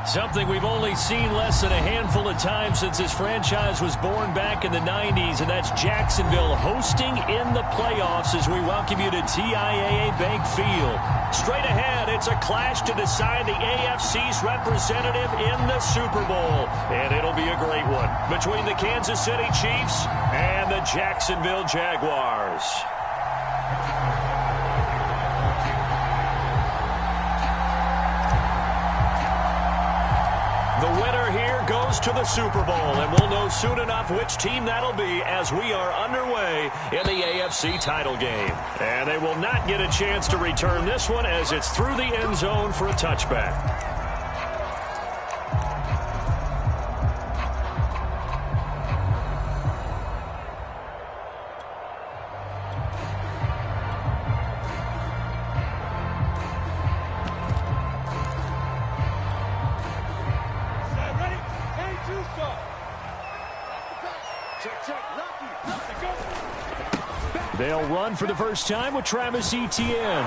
Something we've only seen less than a handful of times since this franchise was born back in the 90s, and that's Jacksonville hosting in the playoffs as we welcome you to TIAA Bank Field. Straight ahead, it's a clash to decide the AFC's representative in the Super Bowl, and it'll be a great one between the Kansas City Chiefs and the Jacksonville Jaguars. The winner here goes to the Super Bowl, and we'll know soon enough which team that'll be as we are underway in the AFC title game. And they will not get a chance to return this one as it's through the end zone for a touchback. They'll run for the first time with Travis Etienne.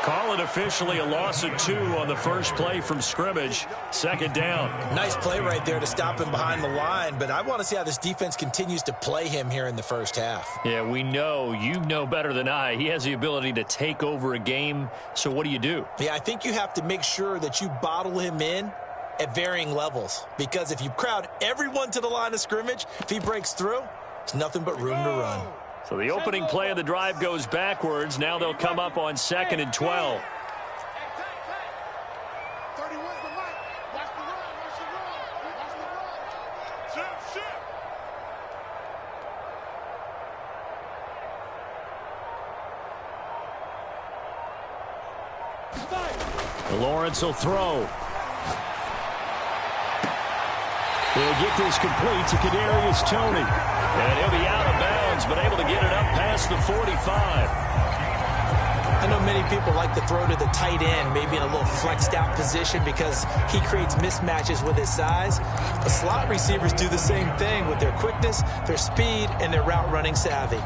Call it officially a loss of 2 on the first play from scrimmage. Second down. Nice play right there to stop him behind the line, but I want to see how this defense continues to play him here in the first half. Yeah, we know. You know better than I. He has the ability to take over a game, so what do you do? Yeah, I think you have to make sure that you bottle him in at varying levels, because if you crowd everyone to the line of scrimmage, if he breaks through, there's nothing but room to run. So the opening play of the drive goes backwards. Now they'll come up on 2nd and 12. Lawrence will throw. He'll get this complete to Kadarius Toney. And he'll be out of bounds, but able to get it up past the 45. I know many people like to throw to the tight end, maybe in a little flexed out position because he creates mismatches with his size. But slot receivers do the same thing with their quickness, their speed, and their route running savvy.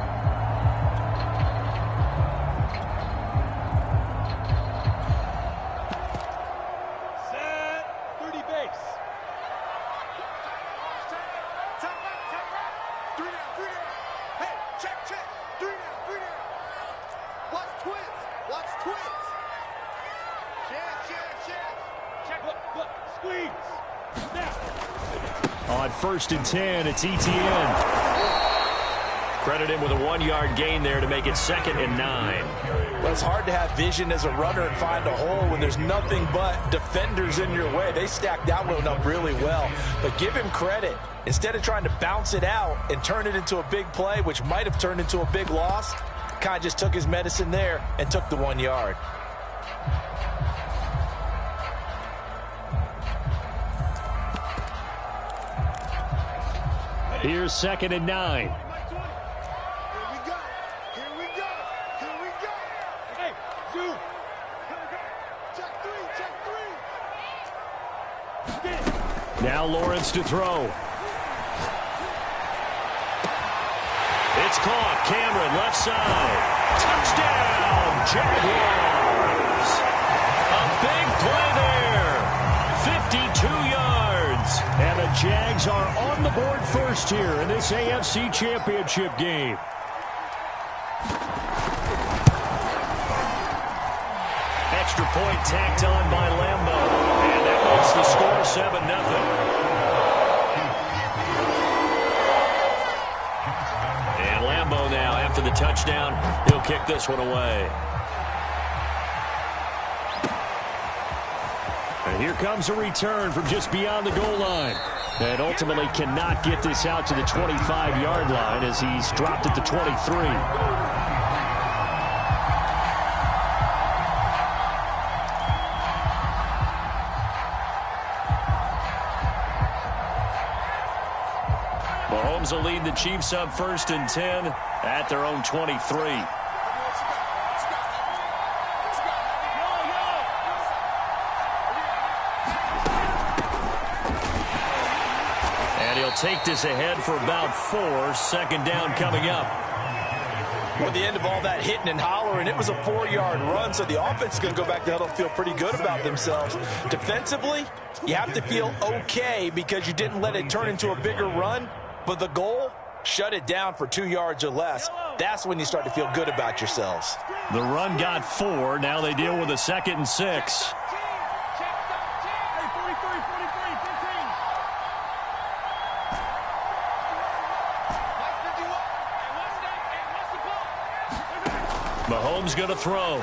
On 1st and 10, it's Etienne. Credit him with a 1-yard gain there to make it 2nd and 9. Well, it's hard to have vision as a runner and find a hole when there's nothing but defenders in your way. They stacked that one up really well. But give him credit. Instead of trying to bounce it out and turn it into a big play, which might have turned into a big loss, kind of just took his medicine there and took the 1 yard. Here's 2nd and 9. Here we go. Here we go. Here we go. Hey, shoot. Check three. Now Lawrence to throw. It's caught. Cameron left side. Touchdown, Jaguars. A big play there. 52 yards. And the Jags are on the board first here in this AFC Championship game. Extra point tacked on by Lambo. And that makes the score 7-0. And Lambo now, after the touchdown, he'll kick this one away. And here comes a return from just beyond the goal line. And ultimately cannot get this out to the 25-yard line as he's dropped at the 23. Mahomes will lead the Chiefs up 1st and 10 at their own 23. Take this ahead for about 4. 2nd down coming up. With the end of all that hitting and hollering, it was a 4-yard run, so the offense is going to go back to huddle, feel pretty good about themselves. Defensively, you have to feel okay because you didn't let it turn into a bigger run, but the goal, shut it down for 2 yards or less. That's when you start to feel good about yourselves. The run got 4. Now they deal with a 2nd and 6. Mahomes going to throw.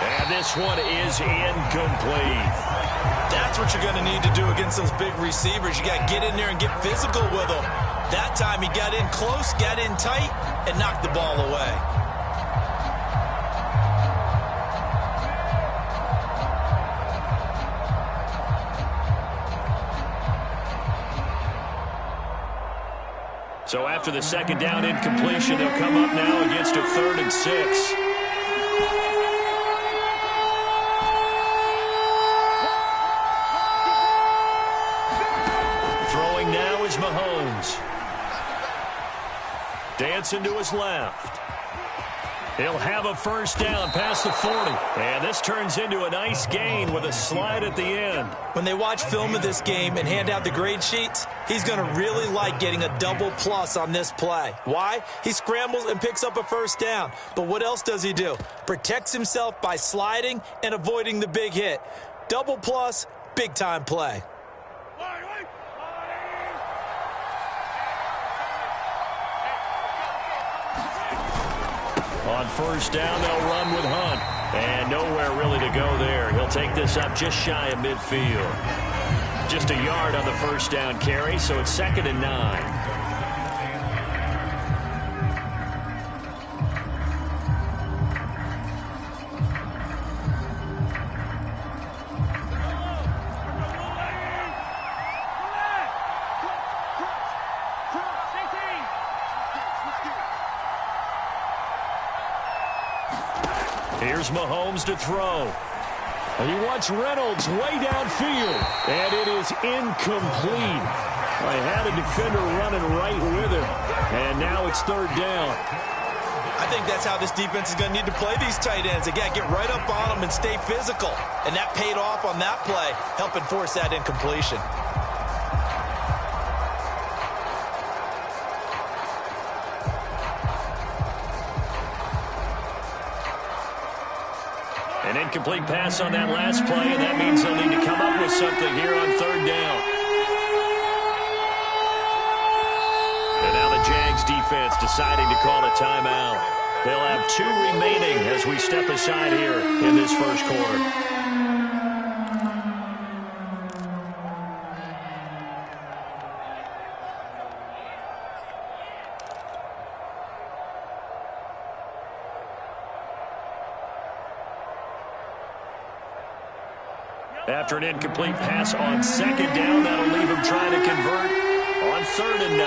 And this one is incomplete. That's what you're going to need to do against those big receivers. You got to get in there and get physical with them. That time he got in close, got in tight, and knocked the ball away. So after the 2nd down incompletion, they'll come up now against a 3rd and 6. Throwing now is Mahomes. Dancing to his left. He'll have a 1st down past the 40. And this turns into a nice gain with a slide at the end. When they watch film of this game and hand out the grade sheets, he's going to really like getting a double plus on this play. Why? He scrambles and picks up a 1st down. But what else does he do? Protects himself by sliding and avoiding the big hit. Double plus, big-time play. On 1st down, they'll run with Hunt. And nowhere really to go there. He'll take this up just shy of midfield. Just a yard on the 1st down carry, so it's 2nd and 9. Here's Mahomes to throw. And he wants Reynolds way downfield. And it is incomplete. I had a defender running right with him. And now it's 3rd down. I think that's how this defense is going to need to play these tight ends. Again, get right up on them and stay physical. And that paid off on that play, helping force that incompletion. An incomplete pass on that last play, and that means they'll need to come up with something here on 3rd down. And now the Jags defense deciding to call a timeout. They'll have 2 remaining as we step aside here in this 1st quarter. After an incomplete pass on 2nd down, that'll leave him trying to convert on 3rd and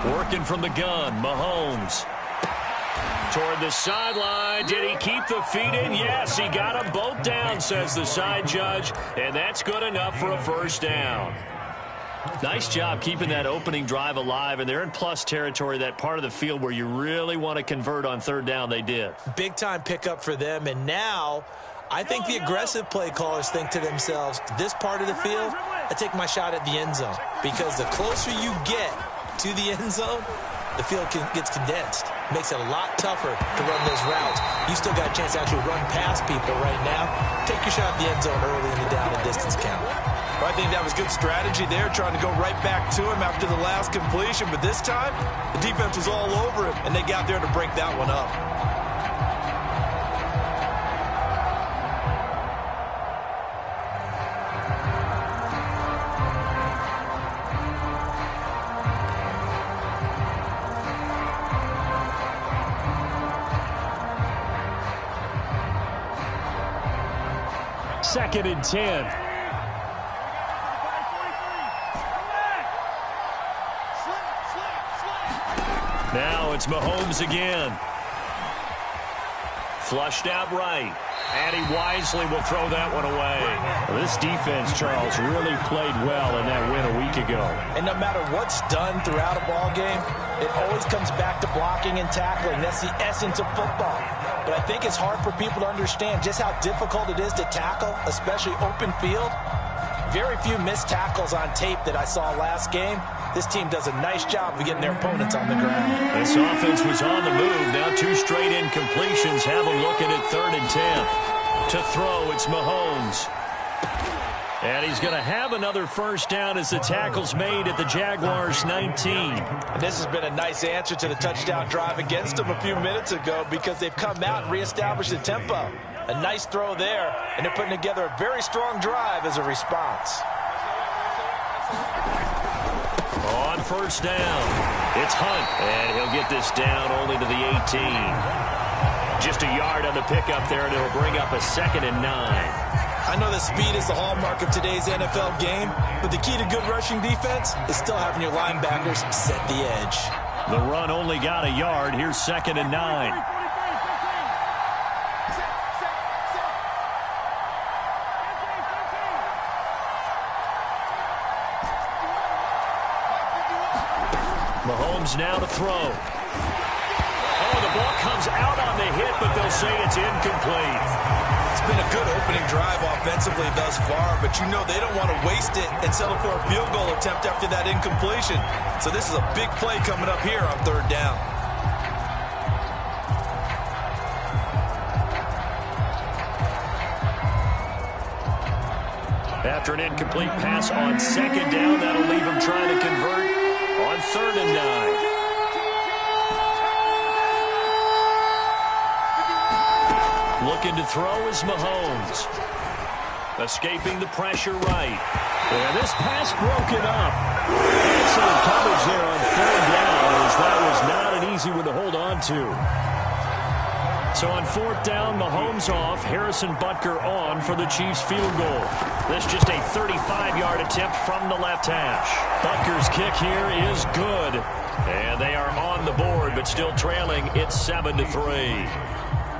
9. Working from the gun, Mahomes. Toward the sideline. Did he keep the feet in? Yes, he got them both down, says the side judge. And that's good enough for a 1st down. Nice job keeping that opening drive alive, and they're in plus territory, that part of the field where you really want to convert on 3rd down. They did. Big-time pickup for them, and now I think the aggressive play callers think to themselves, this part of the field, I take my shot at the end zone, because the closer you get to the end zone, the field gets condensed. Makes it a lot tougher to run those routes. You still got a chance to actually run past people right now. Take your shot at the end zone early in the down and distance count. Well, I think that was good strategy there, trying to go right back to him after the last completion. But this time, the defense was all over him, and they got there to break that one up. Second and 10. Now it's Mahomes again. Flushed out right. And he wisely will throw that one away. Well, this defense, Charles, really played well in that win a week ago. And no matter what's done throughout a ball game, it always comes back to blocking and tackling. That's the essence of football. But I think it's hard for people to understand just how difficult it is to tackle, especially open field. Very few missed tackles on tape that I saw last game. This team does a nice job of getting their opponents on the ground. This offense was on the move. Now 2 straight incompletions have them looking at 3rd and 10. To throw, it's Mahomes. And he's going to have another first down as the tackle's made at the Jaguars' 19. And this has been a nice answer to the touchdown drive against them a few minutes ago because they've come out and reestablished the tempo. A nice throw there, and they're putting together a very strong drive as a response. On first down, it's Hunt, and he'll get this down only to the 18. Just a yard on the pickup there, and it'll bring up a 2nd and 9. I know that speed is the hallmark of today's NFL game, but the key to good rushing defense is still having your linebackers set the edge. The run only got a yard. Here's 2nd and 9. Mahomes now to throw. Oh, the ball comes out on the hit, but they'll say it's incomplete. It's been a good opening drive offensively thus far, but you know they don't want to waste it and settle for a field goal attempt after that incompletion. So this is a big play coming up here on 3rd down. After an incomplete pass on 2nd down, that'll leave him trying to convert on 3rd and 9. Looking to throw is Mahomes. Escaping the pressure right. And this pass broken up. Excellent coverage there on 3rd down, as that was not an easy one to hold on to. So on 4th down, Mahomes off, Harrison Butker on for the Chiefs field goal. This just a 35-yard attempt from the left hash. Butker's kick here is good. And they are on the board, but still trailing. It's 7-3.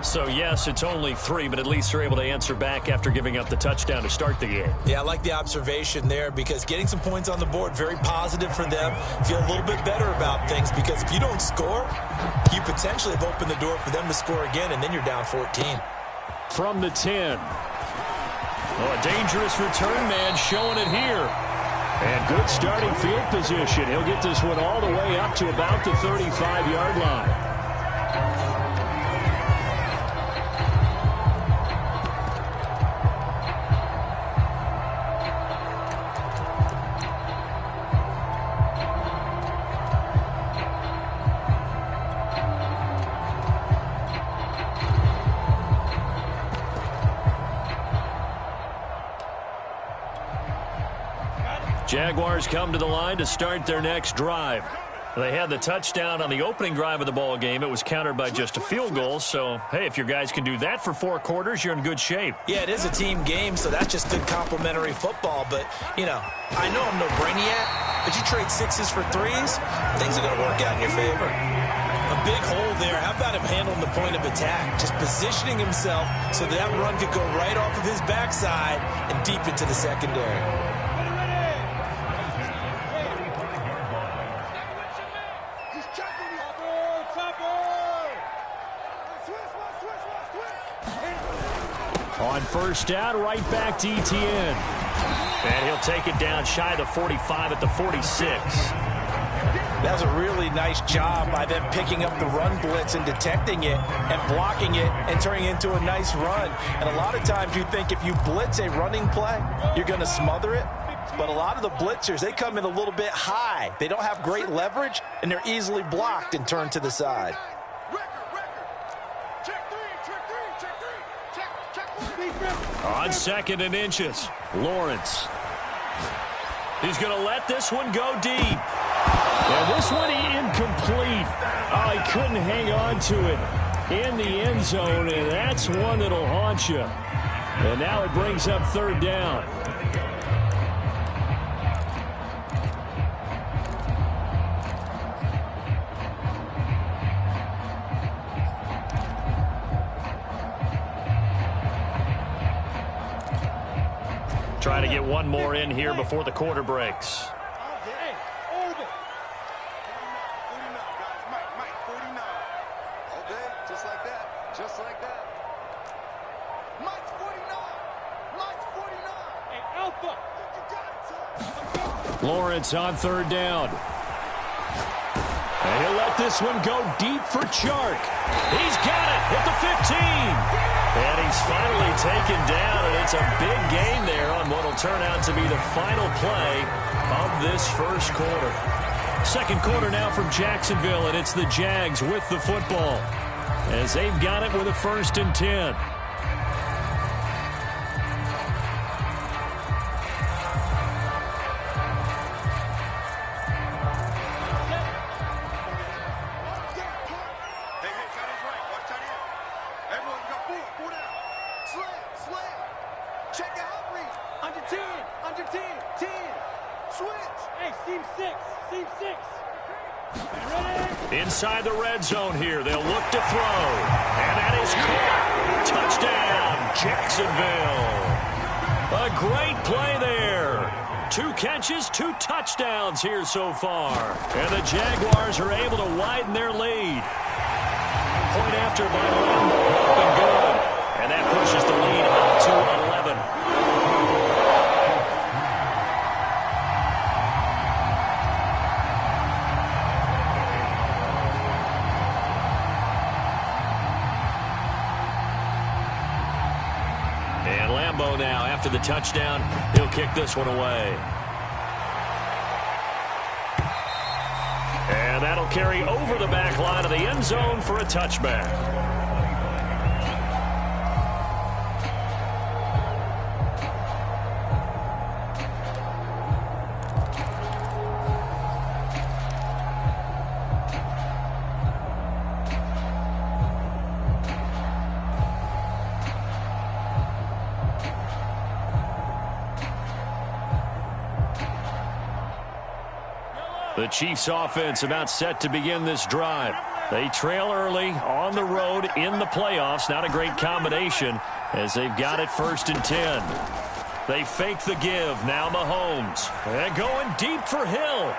So, yes, it's only 3, but at least they're able to answer back after giving up the touchdown to start the game. Yeah, I like the observation there because getting some points on the board, very positive for them. Feel a little bit better about things because if you don't score, you potentially have opened the door for them to score again, and then you're down 14. From the 10. Oh, a dangerous return man showing it here. And good starting field position. He'll get this one all the way up to about the 35-yard line. Jaguars come to the line to start their next drive. They had the touchdown on the opening drive of the ball game. It was countered by just a field goal. So, hey, if your guys can do that for 4 quarters, you're in good shape. Yeah, it is a team game, so that's just good complementary football. But, you know, I know I'm no brainiac, but you trade 6s for 3s, things are going to work out in your favor. A big hole there. How about him handling the point of attack? Just positioning himself so that run could go right off of his backside and deep into the secondary. On first down, right back to Etienne. And he'll take it down shy of the 45 at the 46. That was a really nice job by them picking up the run blitz and detecting it and blocking it and turning it into a nice run. And a lot of times you think if you blitz a running play, you're going to smother it. But a lot of the blitzers, they come in a little bit high. They don't have great leverage, and they're easily blocked and turned to the side. On 2nd and inches, Lawrence. He's going to let this one go deep. And this one incomplete. Oh, he couldn't hang on to it in the end zone, and that's one that'll haunt you. And now it brings up 3rd down. Trying to get one more in here before the quarter breaks. Hey, over. 49, guys. Mike, 49. All day, just like that. Just like that. Mike's 49. Mike's 49. Hey, Alpha. You got it, son. Lawrence on third down. And he'll let this one go deep for Chark. He's got it at the 15. And he's finally taken down, and it's a big gain there on what will turn out to be the final play of this first quarter. Second quarter now from Jacksonville, and it's the Jags with the football as they've got it with a 1st and 10. Inside the red zone here. They'll look to throw. And that is caught. Touchdown, Jacksonville. A great play there. 2 catches, 2 touchdowns here so far. And the Jaguars are able to widen their lead. Point after by Lambo. Up and good. And that pushes the lead up to 11. Now, after the touchdown, he'll kick this one away. And that'll carry over the back line of the end zone for a touchback. The Chiefs offense about set to begin this drive. They trail early on the road in the playoffs. Not a great combination as they've got it 1st and 10. They fake the give. Now Mahomes. And going deep for Hill.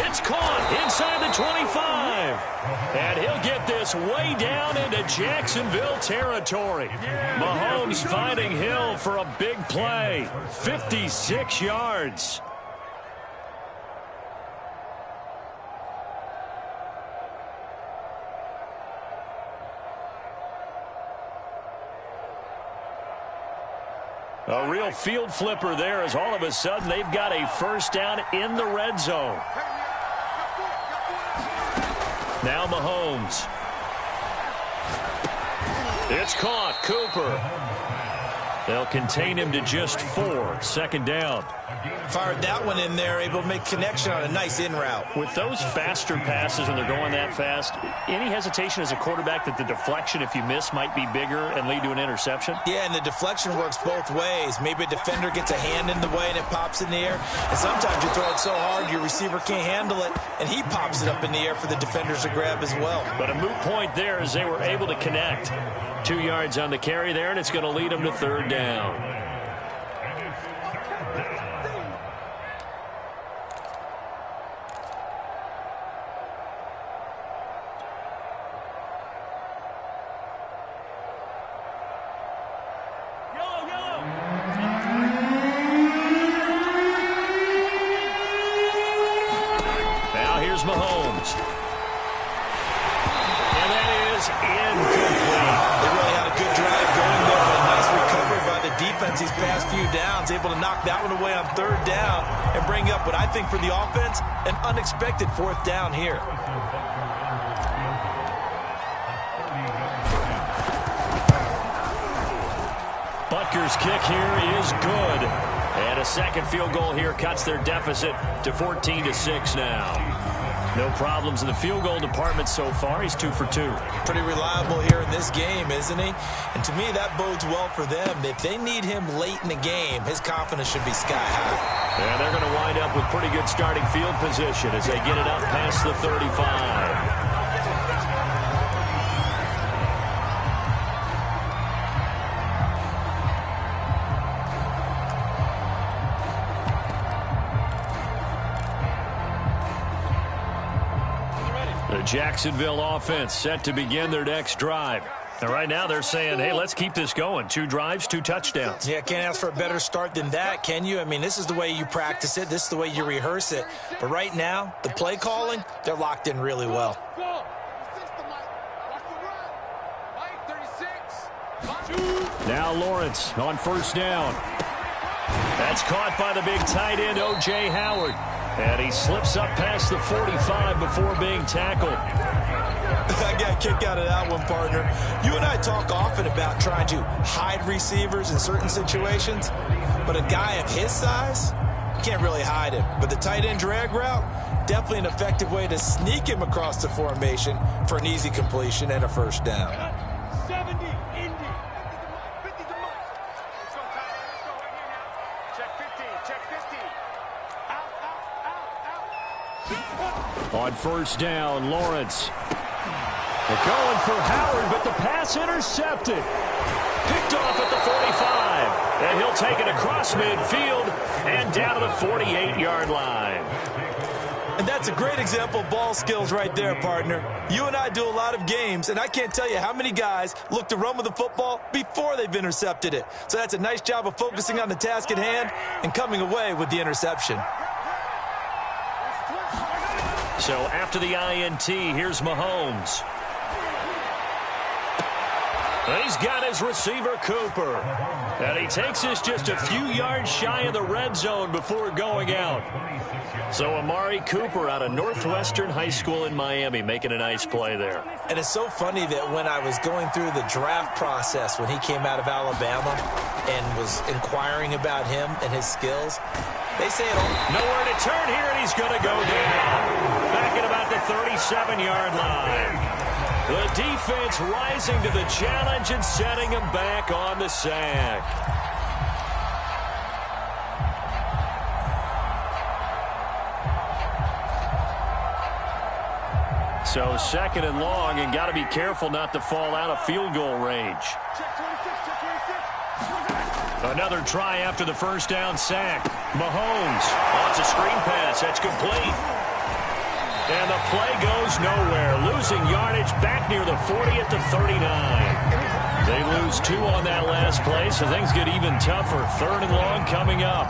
It's caught inside the 25. And he'll get this way down into Jacksonville territory. Mahomes finding Hill for a big play. 56 yards. A real field flipper there as all of a sudden they've got a 1st down in the red zone. Now Mahomes. It's caught. Cooper. They'll contain him to just 4. 2nd down. Fired that one in there, able to make connection on a nice in route. With those faster passes when they're going that fast, any hesitation as a quarterback that the deflection, if you miss, might be bigger and lead to an interception? Yeah, and the deflection works both ways. Maybe a defender gets a hand in the way and it pops in the air. And sometimes you throw it so hard your receiver can't handle it, and he pops it up in the air for the defenders to grab as well. But a moot point there as they were able to connect. 2 yards on the carry there, and it's going to lead them to 3rd down. Now here's Mahomes. And that is incomplete. They really had a good drive going there, but a nice recovery by the defense these past few downs, able to knock that one away on 3rd down and bring up what I think for the offense, an unexpected 4th down here. Butker's kick here is good. And a second field goal here cuts their deficit to 14-6 now. No problems in the field goal department so far. He's 2 for 2. Pretty reliable here in this game, isn't he? And to me, that bodes well for them. If they need him late in the game, his confidence should be sky high. And they're going to wind up with pretty good starting field position as they get it up past the 35. Jacksonville offense set to begin their next drive. And right now they're saying, hey, let's keep this going. 2 drives, 2 touchdowns. Yeah, can't ask for a better start than that, can you? I mean, this is the way you practice it. This is the way you rehearse it. But right now, the play calling, they're locked in really well. Now Lawrence on first down. That's caught by the big tight end, O.J. Howard. And he slips up past the 45 before being tackled. I got a kick out of that one, partner. You and I talk often about trying to hide receivers in certain situations, but a guy of his size, you can't really hide him. But the tight end drag route, definitely an effective way to sneak him across the formation for an easy completion and a first down. 70, Indy. 50 to Mike. Let's go, tight end. Let's go right here now. Check 15. Check 15. Out, out, out, out. On first down, Lawrence. They're going for Howard, but the pass intercepted. Picked off at the 45. And he'll take it across midfield and down to the 48-yard line. And that's a great example of ball skills right there, partner. You and I do a lot of games, and I can't tell you how many guys look to run with the football before they've intercepted it. So that's a nice job of focusing on the task at hand and coming away with the interception. So after the INT, here's Mahomes. He's got his receiver, Cooper. And he takes this just a few yards shy of the red zone before going out. So Amari Cooper out of Northwestern High School in Miami making a nice play there. And it's so funny that when I was going through the draft process when he came out of Alabama and was inquiring about him and his skills, they say it all. Nowhere to turn here, and he's going to go down. Back at about the 37-yard line. The defense rising to the challenge and setting him back on the sack. So second and long, and got to be careful not to fall out of field goal range. Another try after the first down sack. Mahomes wants a screen pass. That's complete. And the play goes nowhere. Losing yardage back near the 40 at the 39. They lose 2 on that last play, so things get even tougher. Third and long coming up.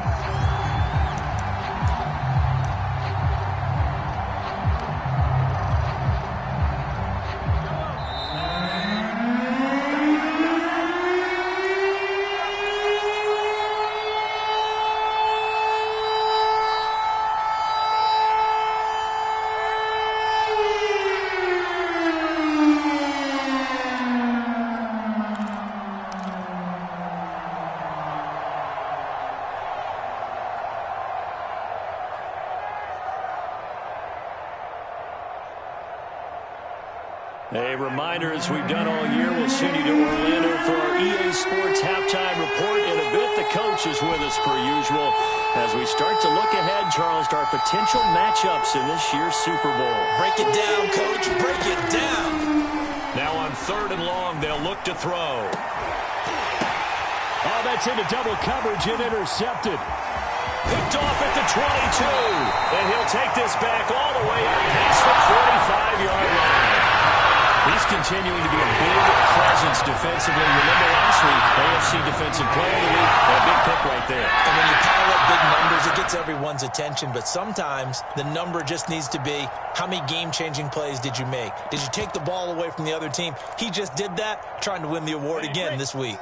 A reminder, as we've done all year, we'll send you to Orlando for our EA Sports halftime report. In a bit, the coach is with us per usual as we start to look ahead, Charles, to our potential matchups in this year's Super Bowl. Break it down, Coach. Break it down. Now on third and long, they'll look to throw. Oh, that's into double coverage and intercepted. Picked off at the 22. And he'll take this back all the way up past the 45-yard line. He's continuing to be a big presence defensively. Remember last week, AFC Defensive Player of the Week, a big pick right there. And when you pile up big numbers, it gets everyone's attention. But sometimes the number just needs to be, how many game-changing plays did you make? Did you take the ball away from the other team? He just did that, trying to win the award again this week.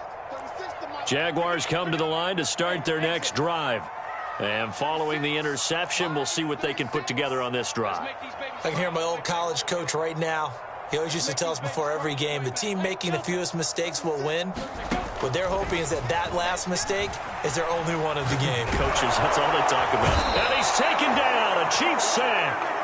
Jaguars come to the line to start their next drive. And following the interception, we'll see what they can put together on this drive. I can hear my old college coach right now. He always used to tell us before every game, the team making the fewest mistakes will win. What they're hoping is that that last mistake is their only one of the game. Coaches, that's all they talk about. And he's taken down, a Chiefs sack.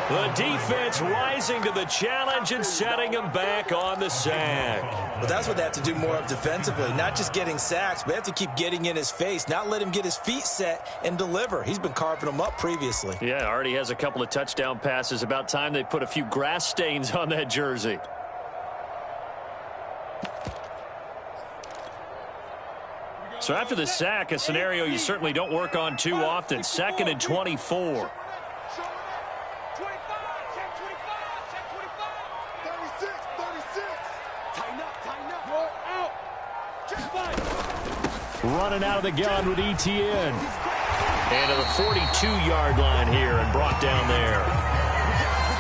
The defense rising to the challenge and setting him back on the sack. But that's what they have to do more of defensively, not just getting sacks, but they have to keep getting in his face, not let him get his feet set and deliver. He's been carving them up previously. Yeah, already has a couple of touchdown passes. About time they put a few grass stains on that jersey. So after the sack, a scenario you certainly don't work on too often. 2nd and 24. Running out of the gun with ETN. And to the 42-yard line here and brought down there.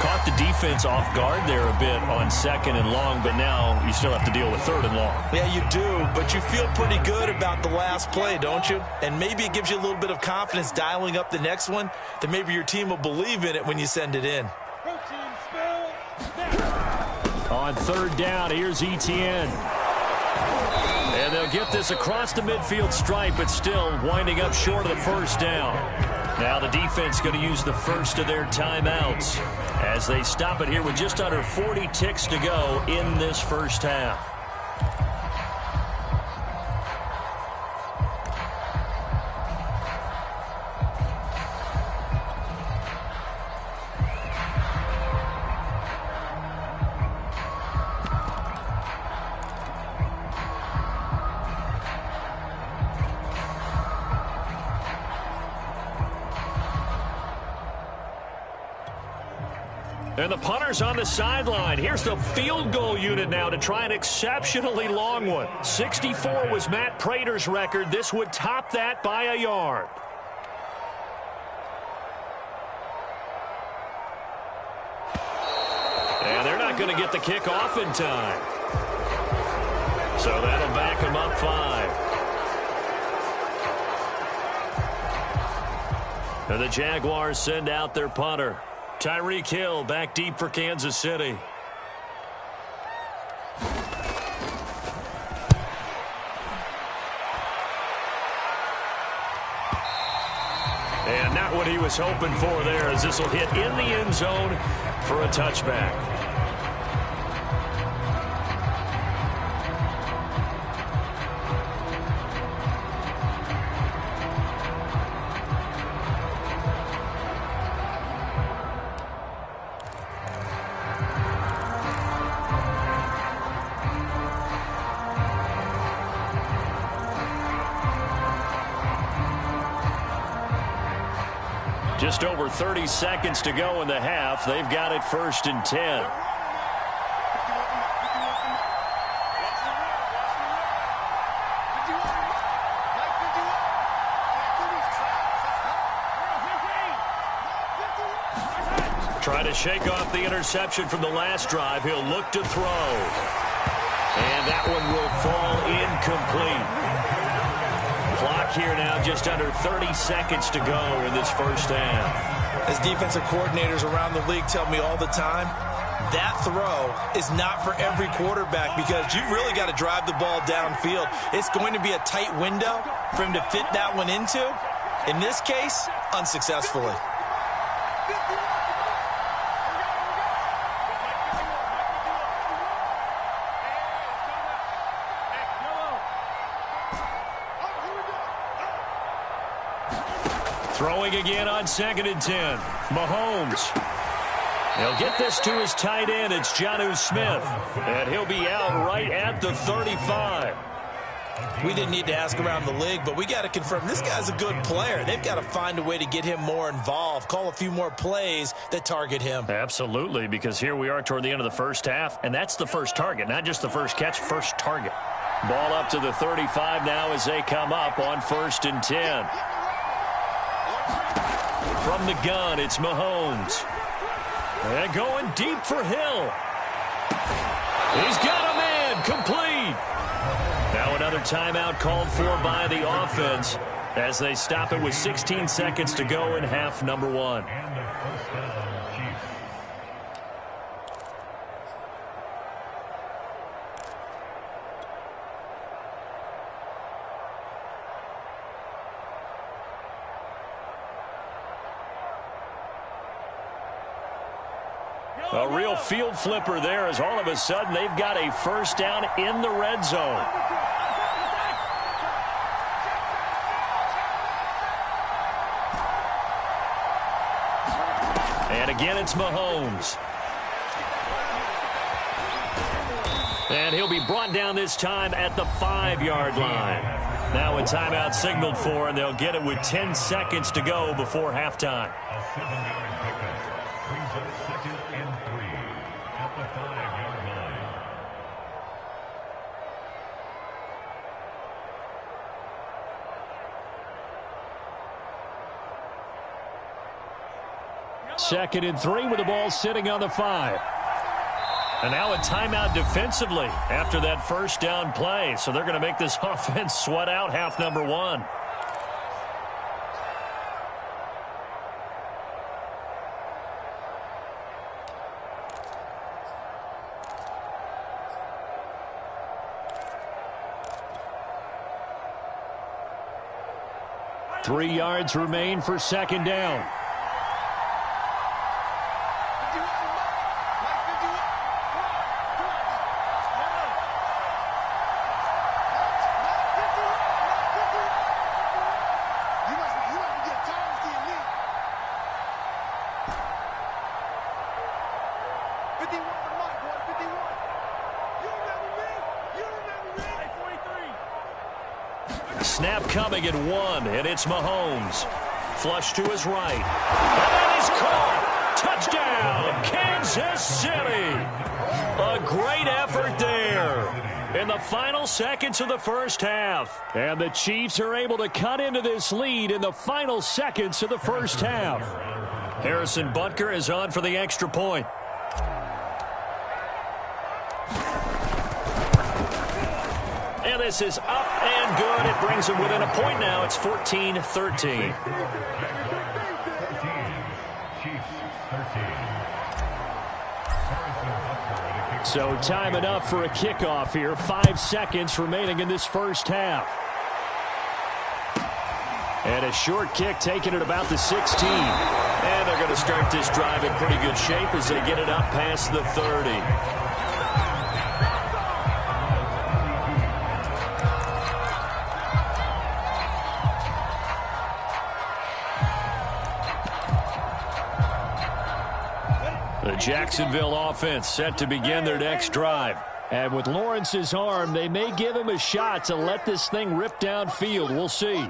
Caught the defense off guard there a bit on 2nd and long, but now you still have to deal with 3rd and long. Yeah, you do, but you feel pretty good about the last play, don't you? And maybe it gives you a little bit of confidence dialing up the next one, that maybe your team will believe in it when you send it in. On 3rd down, here's ETN. And they'll get this across the midfield stripe, but still winding up short of the 1st down. Now the defense going to use the first of their timeouts as they stop it here with just under 40 ticks to go in this first half. And the punter's on the sideline. Here's the field goal unit now to try an exceptionally long one. 64 was Matt Prater's record. This would top that by a yard. And they're not going to get the kick off in time. So that'll back them up 5. And the Jaguars send out their punter. Tyreek Hill back deep for Kansas City. And not what he was hoping for there, as this will hit in the end zone for a touchback. Just over 30 seconds to go in the half. They've got it 1st and 10. Trying to shake off the interception from the last drive. He'll look to throw. And that one will fall incomplete. Clock here now, just under 30 seconds to go in this first half. As defensive coordinators around the league tell me all the time, that throw is not for every quarterback because you've really got to drive the ball downfield. It's going to be a tight window for him to fit that one into. In this case, unsuccessfully. Throwing again on 2nd and 10. Mahomes. He'll get this to his tight end. It's Jonnu Smith. And he'll be out right at the 35. We didn't need to ask around the league, but we got to confirm this guy's a good player. They've got to find a way to get him more involved, call a few more plays that target him. Absolutely, because here we are toward the end of the first half, and that's the first target, not just the first catch, first target. Ball up to the 35 now as they come up on 1st and 10. From the gun, it's Mahomes. And going deep for Hill. He's got a man, complete. Now another timeout called for by the offense as they stop it with 16 seconds to go in half number 1. A real field flipper there as all of a sudden they've got a first down in the red zone. And again, it's Mahomes. And he'll be brought down this time at the 5-yard line. Now a timeout signaled for, and they'll get it with 10 seconds to go before halftime. 2nd and 3 with the ball sitting on the 5. And now a timeout defensively after that first down play. So they're going to make this offense sweat out half number 1. Three yards remain for 2nd down. Snap coming at 1, and it's Mahomes. Flush to his right. And that is caught. Touchdown, Kansas City. A great effort there in the final seconds of the first half. And the Chiefs are able to cut into this lead in the final seconds of the first half. Harrison Butker is on for the extra point. And this is up and good. It brings them within a point now. It's 14-13. So time enough for a kickoff here. 5 seconds remaining in this first half. And a short kick taken at about the 16. And they're going to start this drive in pretty good shape as they get it up past the 30. The Jacksonville offense set to begin their next drive. And with Lawrence's arm, they may give him a shot to let this thing rip downfield. We'll see.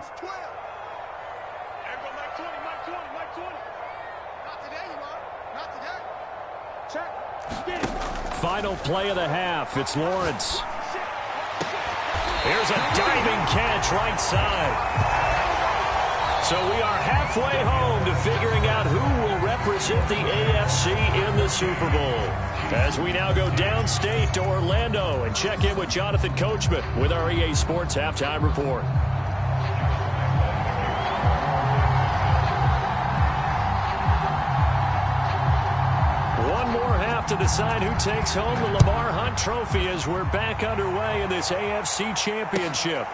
Final play of the half. It's Lawrence. Here's a diving catch right side. So we are halfway home to figuring out who will represent the AFC in the Super Bowl. As we now go downstate to Orlando and check in with Jonathan Coachman with our EA Sports Halftime Report. One more half to decide who takes home the Lamar Hunt Trophy as we're back underway in this AFC Championship.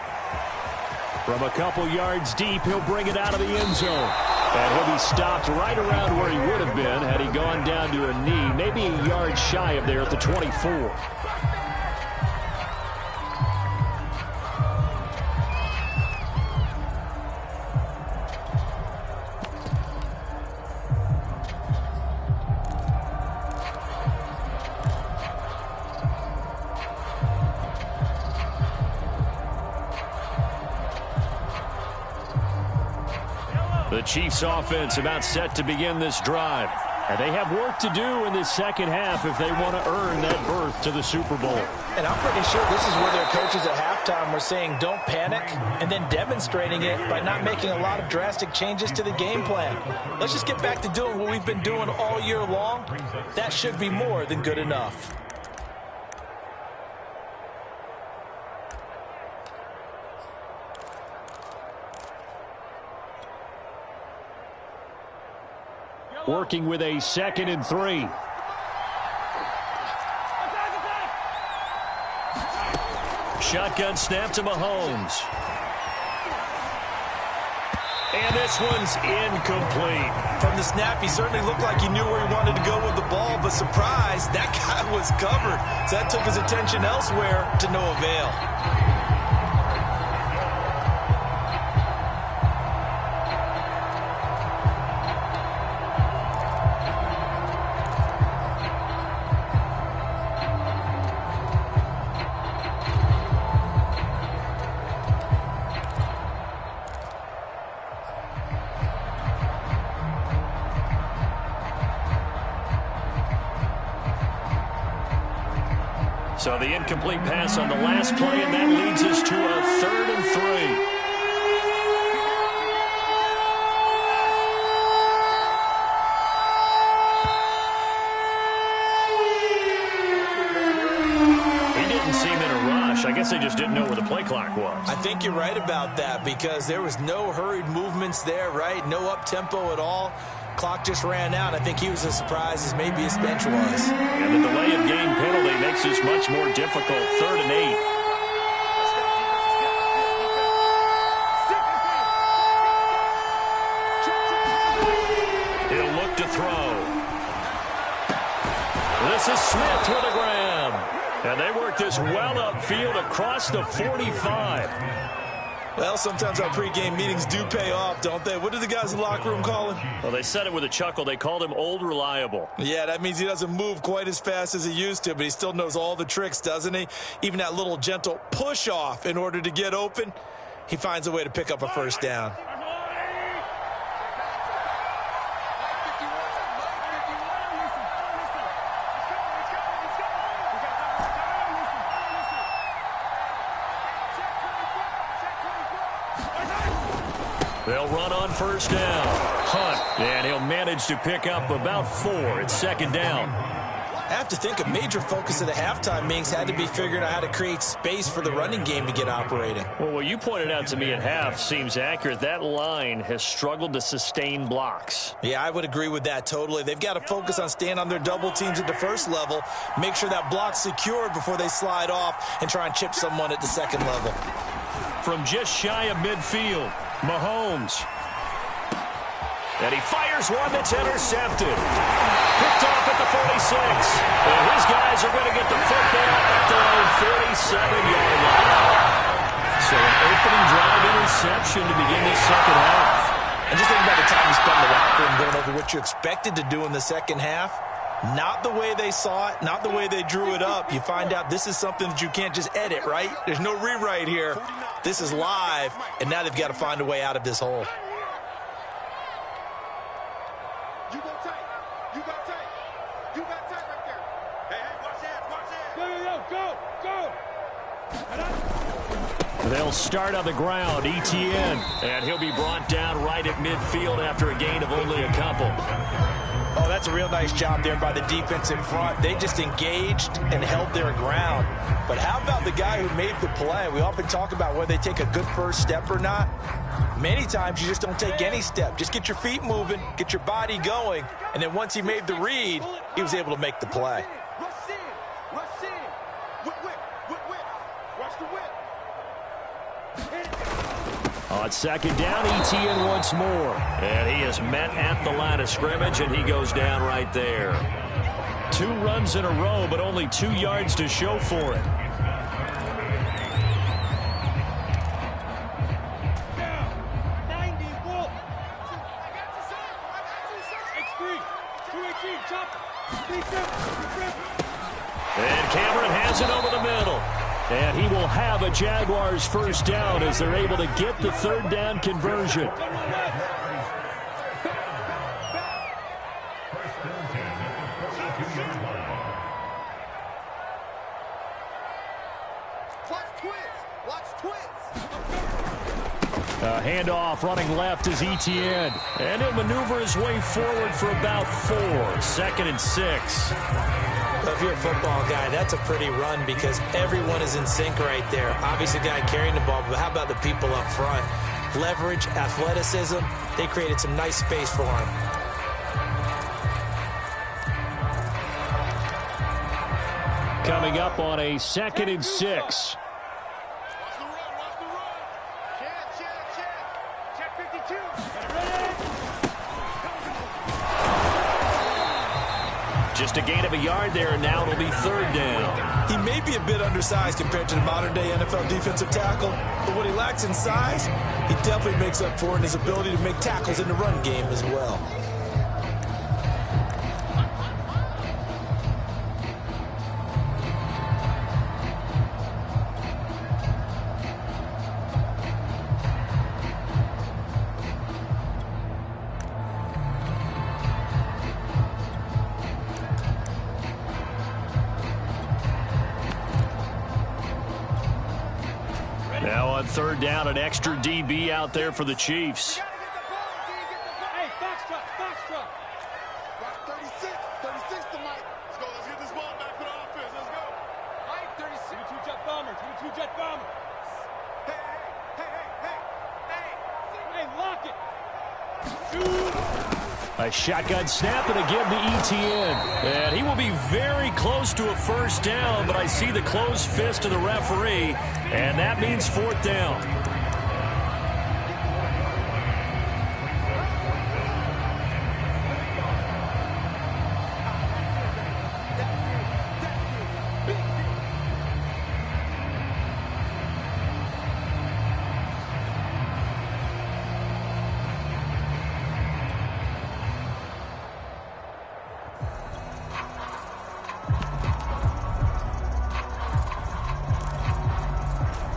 From a couple yards deep, he'll bring it out of the end zone. And he'll be stopped right around where he would have been had he gone down to a knee, maybe a yard shy of there at the 24. The Chiefs offense about set to begin this drive. And they have work to do in this second half if they want to earn that berth to the Super Bowl. And I'm pretty sure this is where their coaches at halftime were saying don't panic and then demonstrating it by not making a lot of drastic changes to the game plan. Let's just get back to doing what we've been doing all year long. That should be more than good enough. Working with a 2nd and 3. Shotgun snap to Mahomes. And this one's incomplete. From the snap, he certainly looked like he knew where he wanted to go with the ball, but surprise, that guy was covered. So that took his attention elsewhere to no avail. So the incomplete pass on the last play, and that leads us to a 3rd and 3. rush. I guess they just didn't know where the play clock was. I think you're right about that because there was no hurried movements there, right? No up-tempo at all. Clock just ran out. I think he was as surprised as maybe his bench was. And the delay of game penalty makes this much more difficult. 3rd and 8. He'll look to throw. This is Smith with a grab. And they work this well upfield across the 45. Well, sometimes our pregame meetings do pay off, don't they? What do the guys in the locker room call him? Well, they said it with a chuckle. They called him Old Reliable. Yeah, that means he doesn't move quite as fast as he used to, but he still knows all the tricks, doesn't he? Even that little gentle push-off in order to get open, he finds a way to pick up a first down. They'll run on first down. Hunt, and he'll manage to pick up about 4. It's 2nd down. I have to think a major focus of the halftime meetings had to be figuring out how to create space for the running game to get operating. Well, what you pointed out to me at half seems accurate. That line has struggled to sustain blocks. Yeah, I would agree with that totally. They've got to focus on staying on their double teams at the first level, make sure that block's secured before they slide off and try and chip someone at the second level. From just shy of midfield, Mahomes. And he fires one that's intercepted. Picked off at the 46. And his guys are going to get the football at their own 47-yard line. So an opening drive interception to begin this second half. And just think about the time you spent in the locker room going over what you expected to do in the second half. Not the way they saw it, not the way they drew it up. You find out this is something that you can't just edit, right? There's no rewrite here. This is live, and now they've got to find a way out of this hole. You go tight. You got tight. You got tight right there. Hey, watch that. Watch that. Go. They'll start on the ground, Etienne. And he'll be brought down right at midfield after a gain of only a couple. Oh, that's a real nice job there by the defensive front. They just engaged and held their ground. But how about the guy who made the play? We often talk about whether they take a good first step or not. Many times you just don't take any step. Just get your feet moving, get your body going, and then once he made the read, he was able to make the play. Rush in. Rush in. Whip. Rush the whip. On 2nd down, Etienne once more. And he is met at the line of scrimmage, and he goes down right there. 2 runs in a row, but only 2 yards to show for it. And Cameron has it over the middle. And he will have a Jaguars first down as they're able to get the 3rd down conversion. A handoff running left is Etienne. And he'll maneuver his way forward for about 4. 2nd and 6. Well, if you're a football guy, that's a pretty run because everyone is in sync right there. Obviously, the guy carrying the ball, but how about the people up front? Leverage, athleticism, they created some nice space for him. Coming up on a 2nd and 6. Just a gain of a yard there, and now it'll be 3rd down. He may be a bit undersized compared to the modern-day NFL defensive tackle, but what he lacks in size, he definitely makes up for in his ability to make tackles in the run game as well. Now on 3rd down, an extra DB out there for the Chiefs. Hey, foxtrot. 36 to Mike. Let's go. Let's get this ball back for the offense. Let's go. Mike, 36. 2 jump bombers. two-jet bomber. Hey, lock it. A shotgun snap and again to Etienne. And he will be very close to a first down, but I see the closed fist of the referee, and that means fourth down.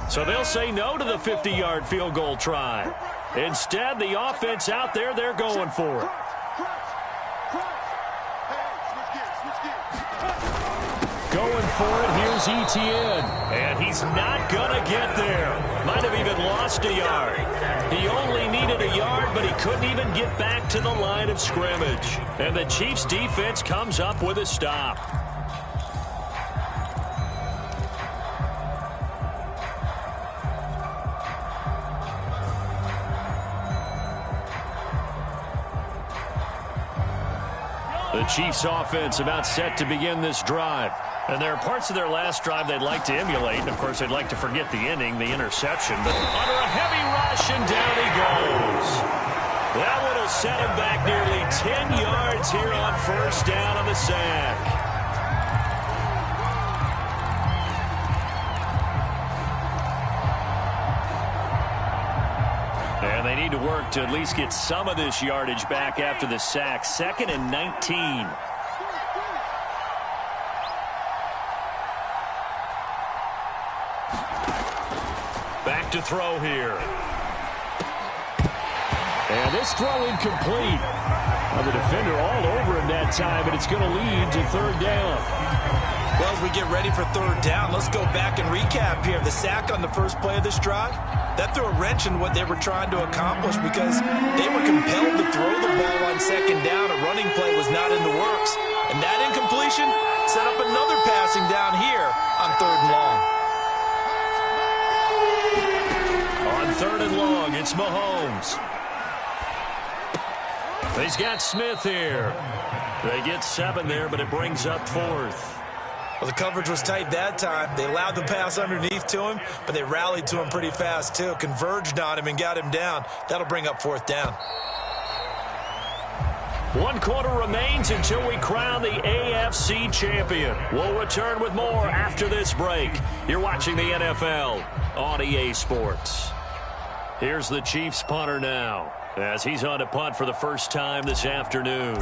So they'll say no to the 50-yard field goal try. Instead, the offense out there, they're going for it. Going for it, here's Etienne. And he's not going to get there. Might have even lost a yard. He only needed a yard, but he couldn't even get back to the line of scrimmage. And the Chiefs' defense comes up with a stop. The Chiefs offense about set to begin this drive. And there are parts of their last drive they'd like to emulate. And, of course, they'd like to forget the inning, the interception. But under a heavy rush, and down he goes. That one will set him back nearly 10 yards here on first down on the sack. And they need to work to at least get some of this yardage back after the sack. 2nd and 19. Back to throw here. And this throw incomplete. Well, the defender all over him that time, but it's going to lead to third down. Well, as we get ready for third down, let's go back and recap here. The sack on the first play of this drive, that threw a wrench in what they were trying to accomplish because they were compelled to throw the ball on second down. A running play was not in the works. And that incompletion set up another passing down here on third and long. On third and long, it's Mahomes. He's got Smith here. They get 7 there, but it brings up fourth. Well, the coverage was tight that time. They allowed the pass underneath to him, but they rallied to him pretty fast, too. Converged on him and got him down. That'll bring up fourth down. 1 quarter remains until we crown the AFC champion. We'll return with more after this break. You're watching the NFL on EA Sports. Here's the Chiefs punter now as he's on to punt for the first time this afternoon.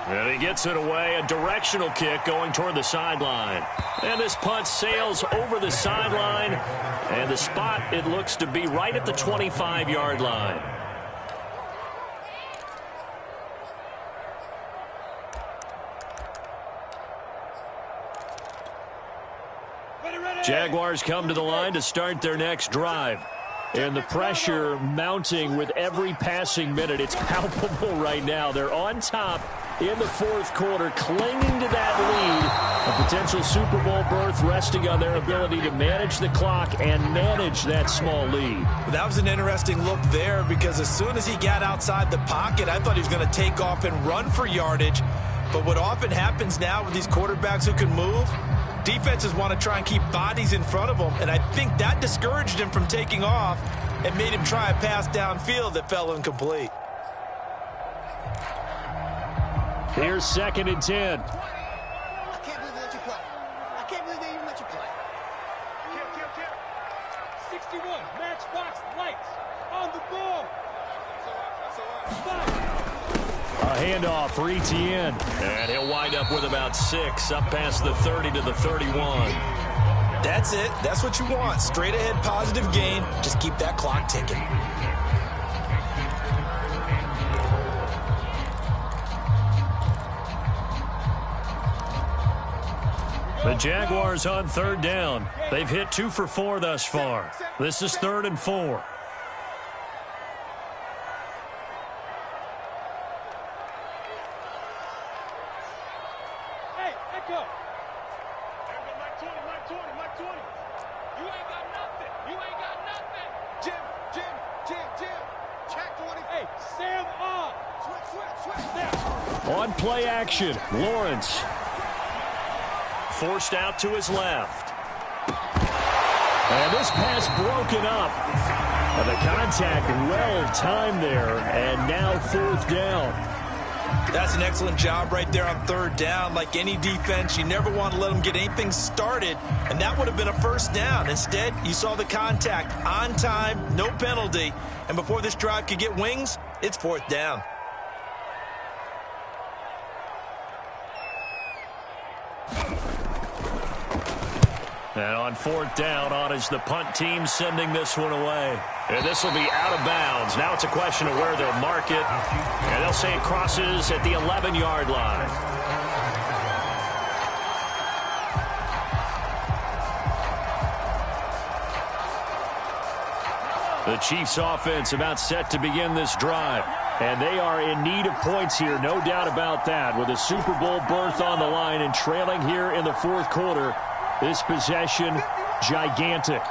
And he gets it away, a directional kick going toward the sideline. And this punt sails over the sideline, and the spot, it looks to be right at the 25-yard line. Jaguars come to the line to start their next drive. And the pressure mounting with every passing minute. It's palpable right now. They're on top in the fourth quarter, clinging to that lead. A potential Super Bowl berth resting on their ability to manage the clock and manage that small lead. That was an interesting look there because as soon as he got outside the pocket, I thought he was going to take off and run for yardage. But what often happens now with these quarterbacks who can move, defenses want to try and keep bodies in front of them, and I think that discouraged him from taking off and made him try a pass downfield that fell incomplete. Here's 2nd and 10. I can't believe they let you play. I can't believe they even let you play. Kill. 61, matchbox lights on the ball. A handoff for Etienne. And he'll wind up with about 6, up past the 30 to the 31. That's it. That's what you want. Straight ahead positive gain. Just keep that clock ticking. The Jaguars on third down. They've hit 2 for 4 thus far. This is 3rd and 4. Hey, Echo. You ain't got nothing. You ain't got nothing. Jim. Check 20. Hey, Sam on. Switch. On play action, Lawrence. Forced out to his left. And this pass broken up. And the contact well timed there, and now fourth down. That's an excellent job right there on third down. Like any defense, you never want to let them get anything started, and that would have been a first down. Instead, you saw the contact on time, no penalty, and before this drive could get wings, it's fourth down. And on fourth down, on is the punt team sending this one away. And this will be out of bounds. Now it's a question of where they'll mark it. And they'll say it crosses at the 11-yard line. The Chiefs offense about set to begin this drive. And they are in need of points here, no doubt about that. With a Super Bowl berth on the line and trailing here in the fourth quarter. This possession, gigantic.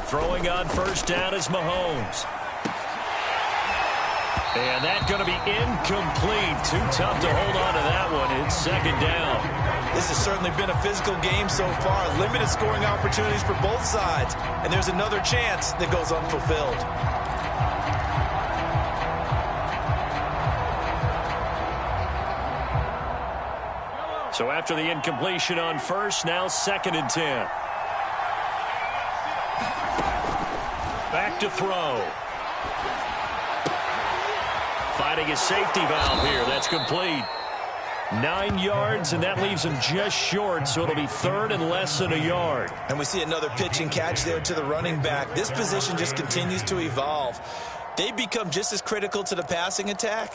Throwing on first down is Mahomes. And that's going to be incomplete. Too tough to hold on to that one. It's second down. This has certainly been a physical game so far. Limited scoring opportunities for both sides. And there's another chance that goes unfulfilled. So after the incompletion on first, now second and 10. Back to throw. Finding his safety valve here. That's complete. 9 yards, and that leaves him just short, so it'll be third and less than a yard. And we see another pitch and catch there to the running back. This position just continues to evolve. They become just as critical to the passing attack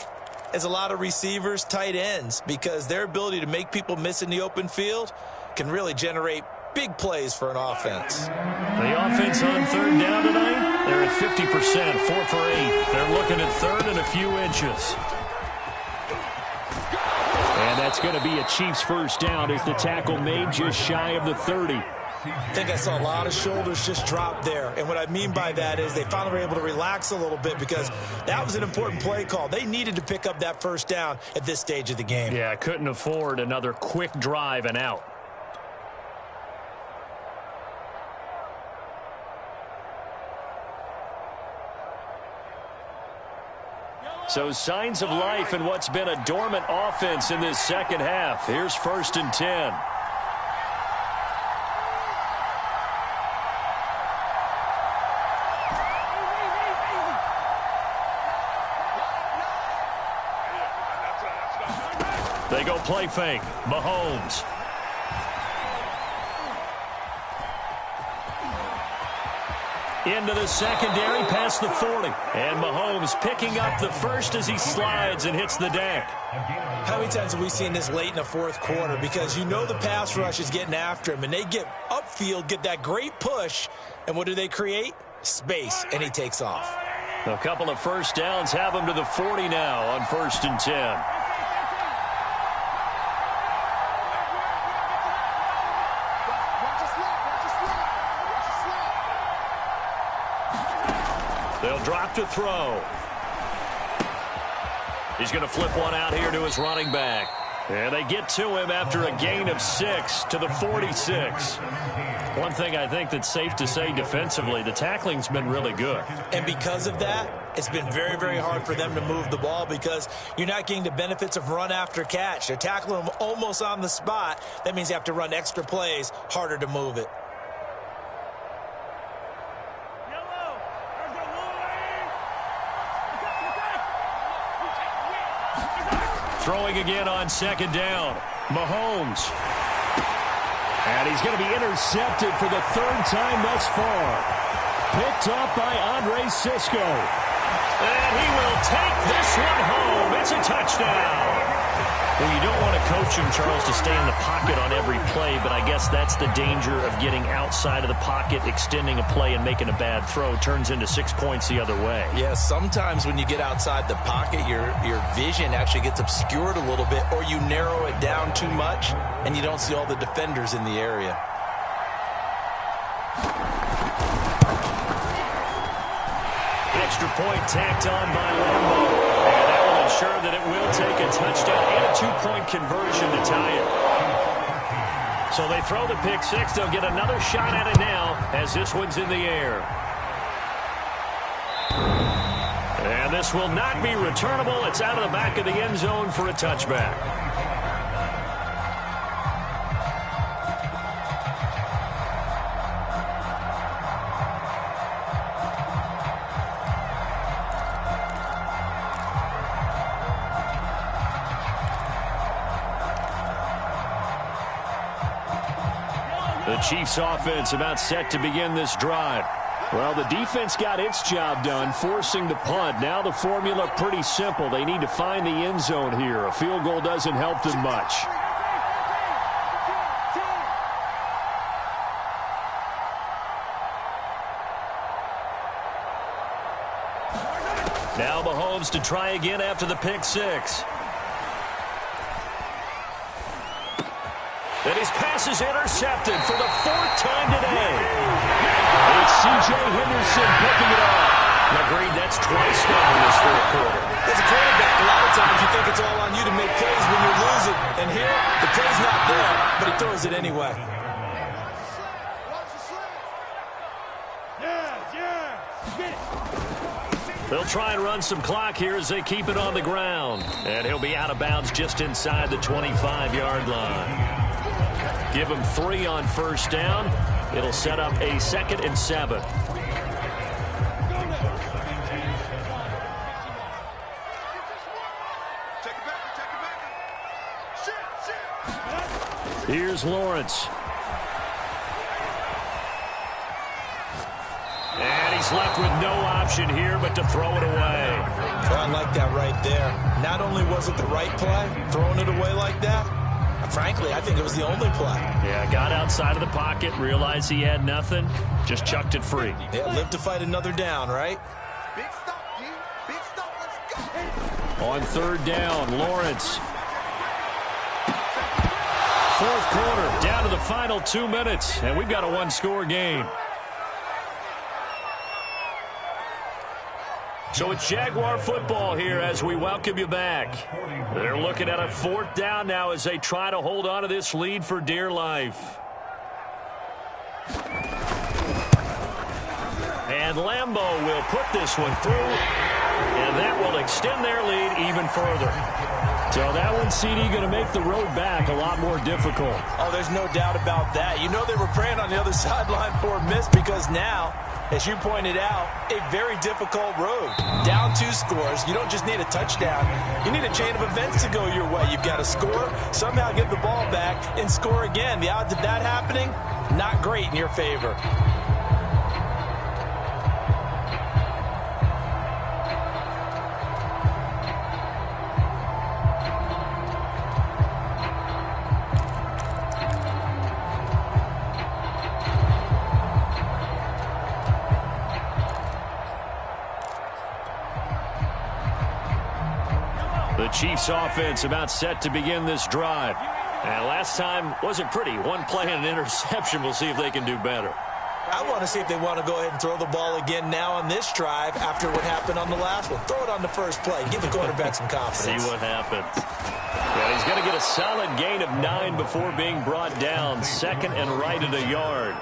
as a lot of receivers, tight ends, because their ability to make people miss in the open field can really generate big plays for an offense. The offense on third down tonight, they're at 50%, 4 for 8. They're looking at third and a few inches. And that's going to be a Chiefs first down as the tackle made just shy of the 30. I think I saw a lot of shoulders just drop there. And what I mean by that is they finally were able to relax a little bit because that was an important play call. They needed to pick up that first down at this stage of the game. Yeah, couldn't afford another quick drive and out. So signs of life in what's been a dormant offense in this second half. Here's first and 10. They go play fake. Mahomes. Into the secondary, past the 40. And Mahomes picking up the first as he slides and hits the deck. How many times have we seen this late in the fourth quarter? Because you know the pass rush is getting after him, and they get upfield, get that great push, and what do they create? Space, and he takes off. A couple of first downs have him to the 40 now on first and 10. They'll drop to throw. He's going to flip one out here to his running back. And they get to him after a gain of 6 to the 46. One thing I think that's safe to say defensively, the tackling's been really good. And because of that, it's been very, very hard for them to move the ball because you're not getting the benefits of run after catch. They're tackling them almost on the spot. That means you have to run extra plays, harder to move it. Throwing again on second down. Mahomes. And he's going to be intercepted for the third time thus far. Picked up by Andre Sisco. And he will take this one home. It's a touchdown. Well, you don't want to coach him, Charles, to stay in the pocket on every play, but I guess that's the danger of getting outside of the pocket, extending a play, and making a bad throw. Turns into 6 points the other way. Yeah, sometimes when you get outside the pocket, your vision actually gets obscured a little bit, or you narrow it down too much, and you don't see all the defenders in the area. Extra point tacked on by Lambo. And that will ensure that it will take a touchdown and a 2-point conversion to tie it. So they throw the pick six. They'll get another shot at it now as this one's in the air. And this will not be returnable. It's out of the back of the end zone for a touchback. The Chiefs offense about set to begin this drive. Well, the defense got its job done, forcing the punt. Now the formula pretty simple. They need to find the end zone here. A field goal doesn't help them much. Now Mahomes to try again after the pick six. And his pass is intercepted for the 4th time today. It's C.J. Henderson picking it off. Agreed, that's twice now in this fourth quarter. As a quarterback, a lot of times you think it's all on you to make plays when you're losing. And here, the play's not there, but he throws it anyway. They'll try and run some clock here as they keep it on the ground. And he'll be out of bounds just inside the 25-yard line. Give him 3 on first down. It'll set up a 2nd and 7. Here's Lawrence. And he's left with no option here but to throw it away. Well, I like that right there. Not only was it the right play, throwing it away like that, frankly, I think it was the only play. Yeah, got outside of the pocket, realized he had nothing, just chucked it free. Yeah, live to fight another down, right? Big stop, dude. Big stop. Let's go. On 3rd down, Lawrence. 4th quarter, down to the final 2 minutes, and we've got a 1-score game. So it's Jaguar football here as we welcome you back. They're looking at a 4th down now as they try to hold on to this lead for dear life. And Lambo will put this one through, and that will extend their lead even further. So that one, CD, going to make the road back a lot more difficult. Oh, there's no doubt about that. You know they were praying on the other sideline for a miss because now, as you pointed out, a very difficult road. Down 2 scores. You don't just need a touchdown. You need a chain of events to go your way. You've got to score, somehow get the ball back, and score again. The odds of that happening, not great in your favor. The Chiefs offense about set to begin this drive. And last time wasn't pretty. 1 play and an interception. We'll see if they can do better. I want to see if they want to go ahead and throw the ball again now on this drive after what happened on the last one. Throw it on the first play. Give the quarterback some confidence. See what happens. Yeah, he's going to get a solid gain of 9 before being brought down. 2nd and right at a yard.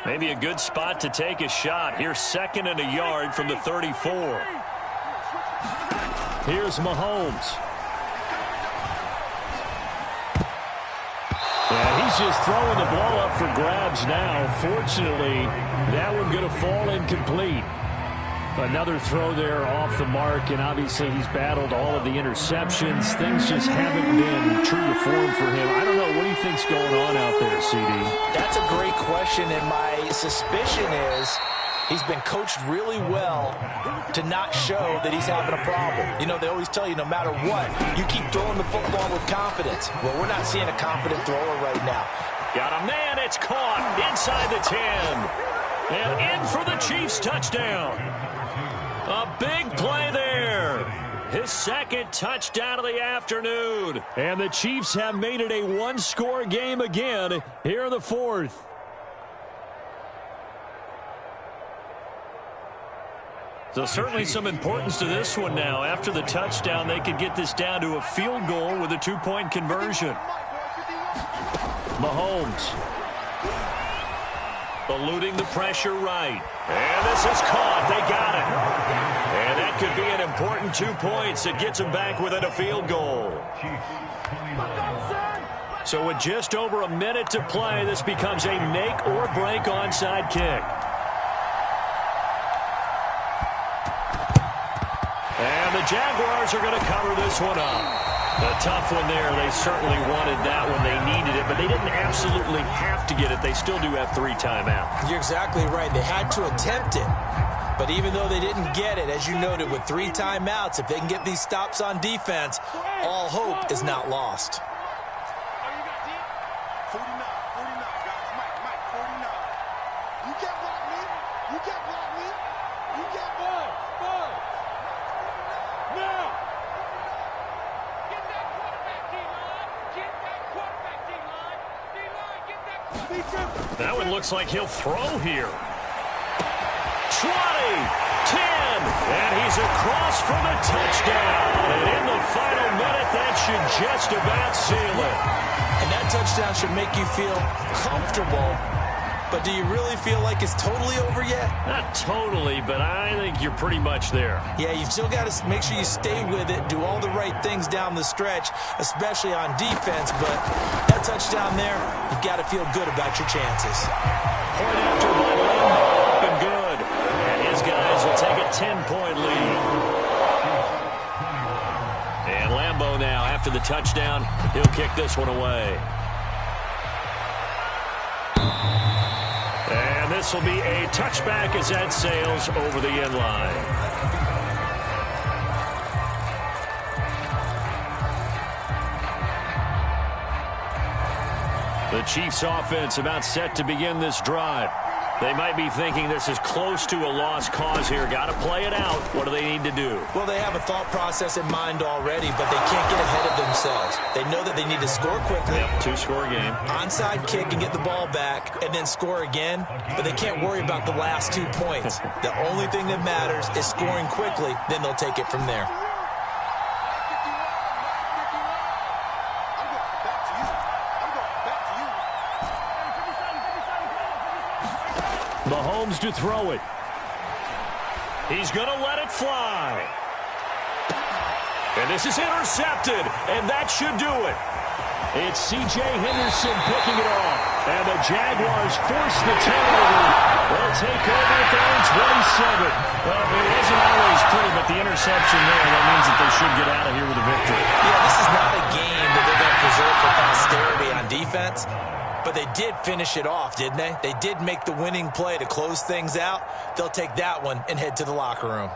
Maybe a good spot to take a shot. Here's 2nd and a yard from the 34. Here's Mahomes. Yeah, he's just throwing the ball up for grabs now. Fortunately, that one going to fall incomplete. Another throw there off the mark, and obviously he's battled all of the interceptions. Things just haven't been true to form for him. I don't know. What do you think's going on out there, CD? That's a great question, and my suspicion is he's been coached really well to not show that he's having a problem. You know, they always tell you no matter what, you keep throwing the football with confidence. Well, we're not seeing a confident thrower right now. Got a man. It's caught inside the 10. And in for the Chiefs touchdown. A big play there. His second touchdown of the afternoon. And the Chiefs have made it a one-score game again here in the fourth. So certainly some importance to this one now. After the touchdown, they could get this down to a field goal with a two-point conversion. Mahomes eluding the pressure right. And this is caught. They got it. And that could be an important 2 points. It gets them back within a field goal. So with just over a minute to play, this becomes a make-or-break onside kick. And the Jaguars are going to cover this one up. A tough one there. They certainly wanted that when they needed it, but they didn't absolutely have to get it. They still do have 3 timeouts. You're exactly right. They had to attempt it. But even though they didn't get it, as you noted, with 3 timeouts, if they can get these stops on defense, all hope is not lost. 49, guys. Mike, 49. You can't block me. You can't block me. You can't block. Now. Get that quarterback, D-line. Get that quarterback, D-line. D-line, get that quarterback. That one looks like he'll throw here. 20, 10, and he's across for the touchdown. And in the final minute, that should just about seal it. And that touchdown should make you feel comfortable. But do you really feel like it's totally over yet? Not totally, but I think you're pretty much there. Yeah, you've still got to make sure you stay with it, do all the right things down the stretch, especially on defense. But that touchdown there, you've got to feel good about your chances. Point after by Lambo, up and good. And his guys will take a 10-point lead. And Lambo now, after the touchdown, he'll kick this one away. And this will be a touchback as that sails over the end line. The Chiefs offense about set to begin this drive. They might be thinking this is close to a lost cause here. Got to play it out. What do they need to do? Well, they have a thought process in mind already, but they can't get ahead of themselves. They know that they need to score quickly. Yep, 2-score game. Onside kick and get the ball back and then score again, but they can't worry about the last 2 points. The only thing that matters is scoring quickly, then they'll take it from there. Mahomes to throw it. He's going to let it fly. And this is intercepted, and that should do it. It's C.J. Henderson picking it off. And the Jaguars force the turnover. They'll take over at their own 27. Well, it wasn't always pretty, but the interception there, that means that they should get out of here with a victory. Yeah, this is not a game that they're going to preserve for posterity on defense. But they did finish it off, didn't they? They did make the winning play to close things out. They'll take that one and head to the locker room.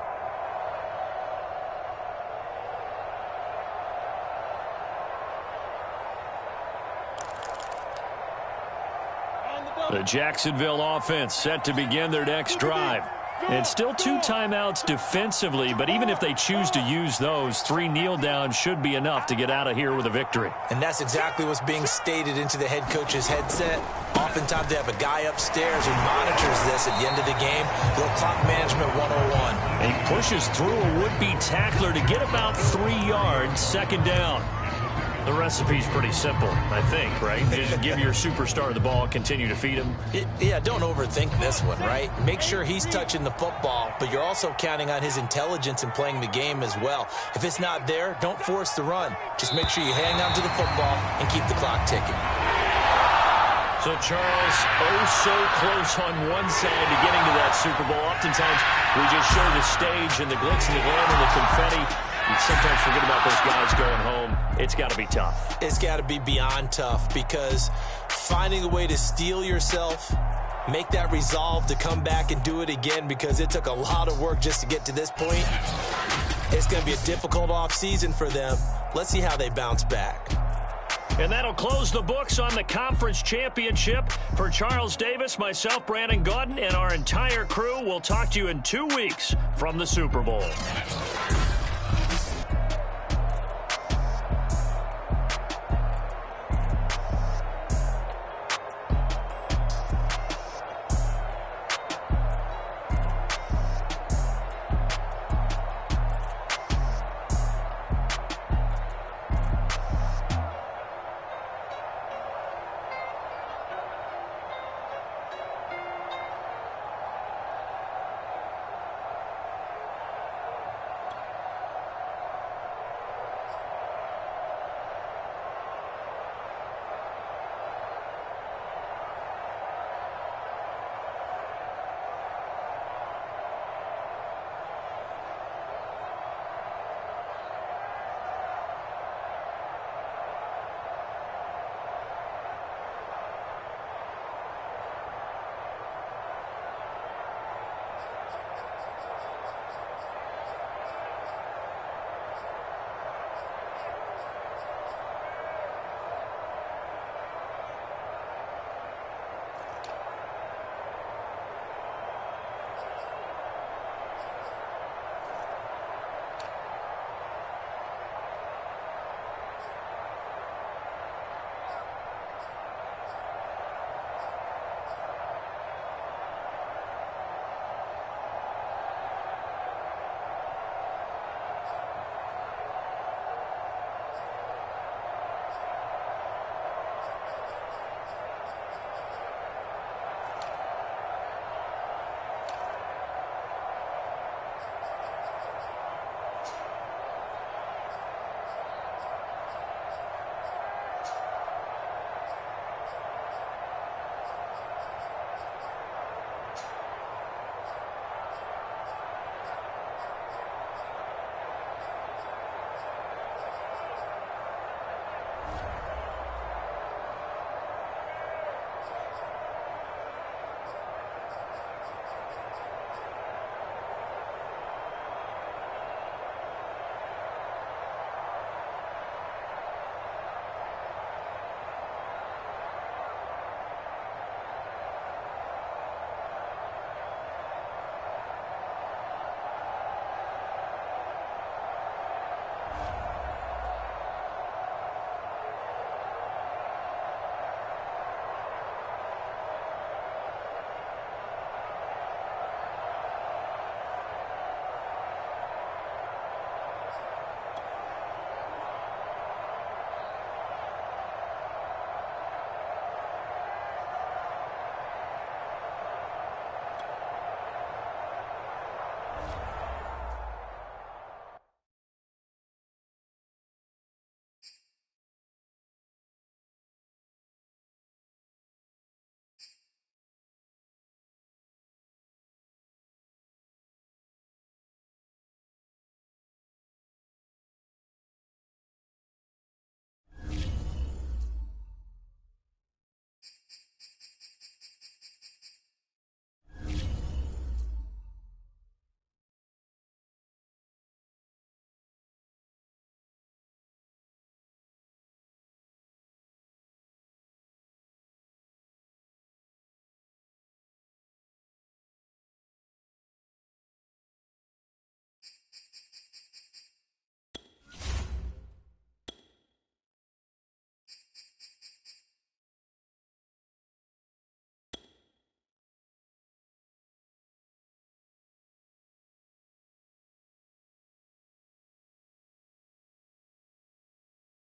The Jacksonville offense set to begin their next drive. And still 2 timeouts defensively, but even if they choose to use those, 3 kneel downs should be enough to get out of here with a victory. And that's exactly what's being stated into the head coach's headset. Oftentimes they have a guy upstairs who monitors this at the end of the game. Little clock management 101. And he pushes through a would-be tackler to get about 3 yards, second down. The recipe's pretty simple, I think, right? Just give your superstar the ball, continue to feed him. Yeah, don't overthink this one, right? Make sure he's touching the football, but you're also counting on his intelligence in playing the game as well. If it's not there, don't force the run. Just make sure you hang on to the football and keep the clock ticking. So Charles, oh so close on one side to getting to that Super Bowl. Oftentimes, we just show the stage and the glitz and the glam and the confetti. You sometimes forget about those guys going home. It's got to be tough. It's got to be beyond tough, because finding a way to steel yourself, make that resolve to come back and do it again, because it took a lot of work just to get to this point. It's going to be a difficult offseason for them. Let's see how they bounce back. And that'll close the books on the conference championship. For Charles Davis, myself, Brandon Gaudin, and our entire crew, we'll talk to you in 2 weeks from the Super Bowl.